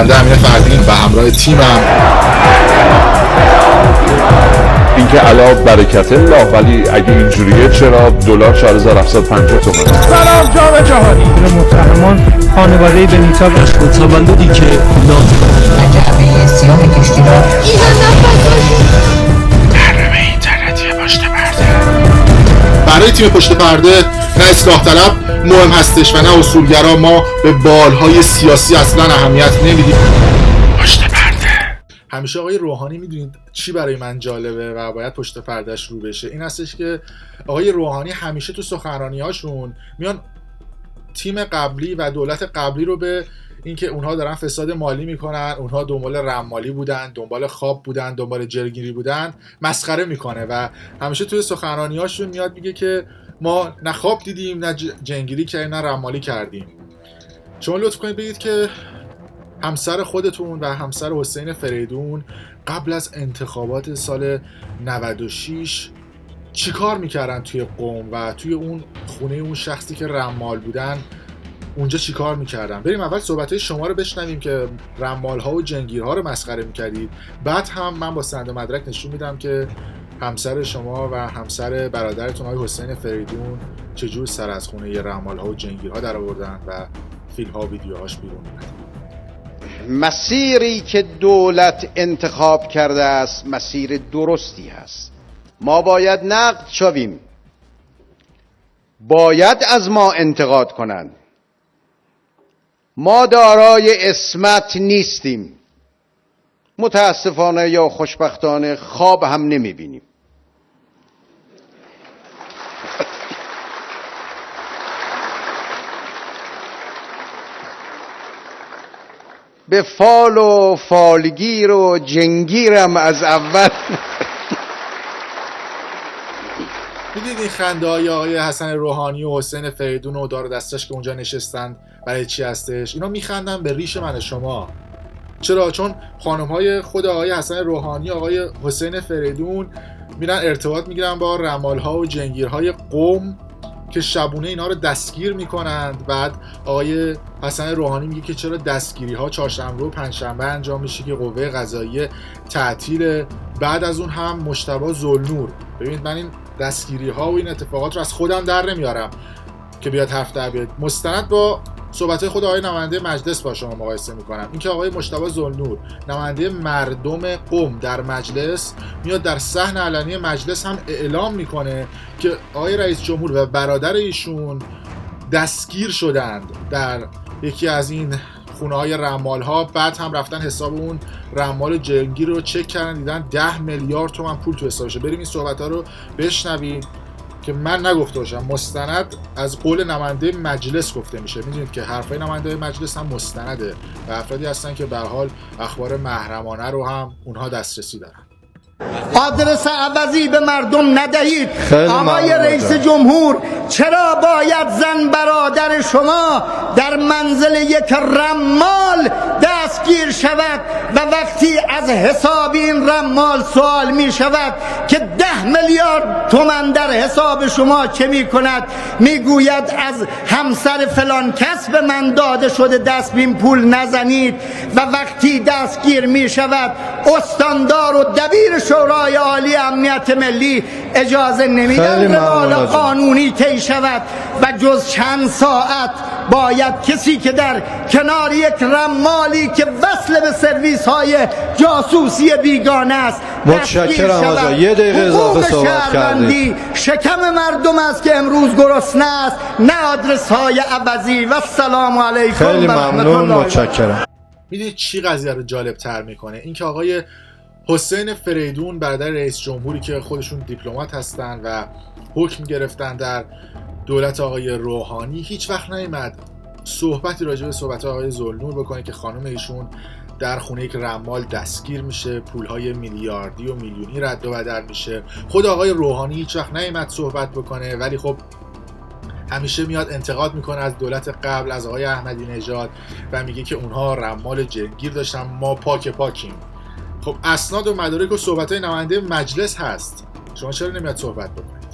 بنده امین فردین و همراه تیمم. اینکه علا برکت الله، ولی اگه اینجوریه چرا دلار 4750 تومان؟ سلام جام جهانی متهمان خانواده بنیتا و تولدی که جعبه سیاه کشتیران برنامه اینترنتی پشت پرده برای تیم پشت پرده نه اصلاح طلب مهم هستش و نه اصولگرا. ما به بالهای سیاسی اصلا اهمیت نمیدیم. پشت پرده. همیشه آقای روحانی میدونید چی برای من جالبه و باید پشت پردهش رو بشه؟ این هستش که آقای روحانی همیشه تو سخنرانی‌هاشون میان تیم قبلی و دولت قبلی رو به اینکه اونها دارن فساد مالی میکنن، اونها دنبال رمالی بودن، دنبال خواب بودن، دنبال جرگیری بودن مسخره میکنه و همیشه توی سخنرانی‌هاشون میاد میگه که ما نه خواب دیدیم، نه جنگیری کردیم، نه رمالی کردیم. شما لطف کنید بگید که همسر خودتون و همسر حسین فریدون قبل از انتخابات سال 96 چی کار میکردن توی قم و توی اون خونه اون شخصی که رمال بودن اونجا چی کار میکردن؟ بریم اول صحبتهای شما رو بشنویم که رمال ها و جنگیر ها رو مسخره میکردید، بعد هم من با سند و مدرک نشون میدم که همسر شما و همسر برادرتون آقای حسین فریدون چجور سر از خونه ی رمال ها و جنگیر ها در آوردن و فیلم ها و ویدیوهاش بیرون اومد. مسیری که دولت انتخاب کرده است مسیر درستی است. ما باید نقد شویم، باید از ما انتقاد کنند. ما دارای عصمت نیستیم، متاسفانه یا خوشبختانه خواب هم نمیبینیم. به فال و فالگیر و جنگیرم از اول. میدید این خنده های آقای حسن روحانی و حسین فریدون و دار دستش که اونجا نشستن برای چی هستش؟ اینا میخندن به ریش من شما. چرا؟ چون خانم های خود آقای حسن روحانی، آقای حسین فریدون میرن ارتباط میگیرن با رمال ها و جنگیر های قم که شبونه اینا رو دستگیر میکنند. بعد آقای حسن روحانی میگه که چرا دستگیری ها چهارشنبه و پنجشنبه انجام میشه که قوه قضاییه تعطیله. بعد از اون هم مجتبی ذوالنور. ببینید من این دستگیری ها و این اتفاقات رو از خودم در نمیارم که بیاد هفته بیاد، مستند با صحبت خود آقای نماینده مجلس با شما مقایسه میکنم. اینکه آقای مجتبی ذوالنور نماینده مردم قم در مجلس میاد در صحن علنی مجلس هم اعلام میکنه که آقای رئیس جمهور و برادر ایشون دستگیر شدند در یکی از این خونه های رمال ها. بعد هم رفتن حساب اون رمال جنگی رو چک کردن، دیدن 10 میلیارد تومان پول تو حسابشه. بریم این صحبت ها رو بشنویم که من نگفته باشم، مستند از قول نماینده مجلس گفته میشه. میدونید که حرفای نماینده مجلس هم مستنده و افرادی هستن که به هر حال اخبار محرمانه رو هم اونها دسترسی دارن. آدرس عوضی به مردم ندهید. آقای رئیس جمهور، چرا باید زن برادر شما در منزل یک رمال دستگیر شود و وقتی از حساب این رمال سوال می شود که 10 میلیارد تومان در حساب شما چه می کند، می گوید از همسر فلان کس به من داده شده دست بین پول نزنید و وقتی دستگیر می شود استاندار و دبیر شورای عالی امنیت ملی اجازه نمیدن روال قانونی طی شود و جز چند ساعت باید کسی که در کنار یک رمالی که وصل به سرویس های جاسوسی بیگانه است متشکرم آقا، یه دقیقه اضافه صحبت کردید. شکم مردم است که امروز گرسنه است، نه آدرس های عوضی. و السلام علیکم. خیلی ممنون، متشکرم. میدونید چی قضیه رو جالب تر میکنه؟ اینکه آقای حسین فریدون برادر رئیس جمهوری که خودشون دیپلمات هستن و حکم گرفتن در دولت آقای روحانی هیچ وقت نیامد صحبتی راجع به صحبت آقای ذوالنور بکنه که خانم ایشون در خونه یک رمال دستگیر میشه، پولهای میلیاردی و میلیونی رد و بدل میشه. خود آقای روحانی هیچ وقت نیامد صحبت بکنه، ولی خب همیشه میاد انتقاد میکنه از دولت قبل، از آقای احمدی نژاد و میگه که اونها رمال جنگیر داشتن، ما پاکیم. خب اسناد و مدارک و صحبت‌های نماینده مجلس هست، شما چرا نمیاد صحبت بکنید؟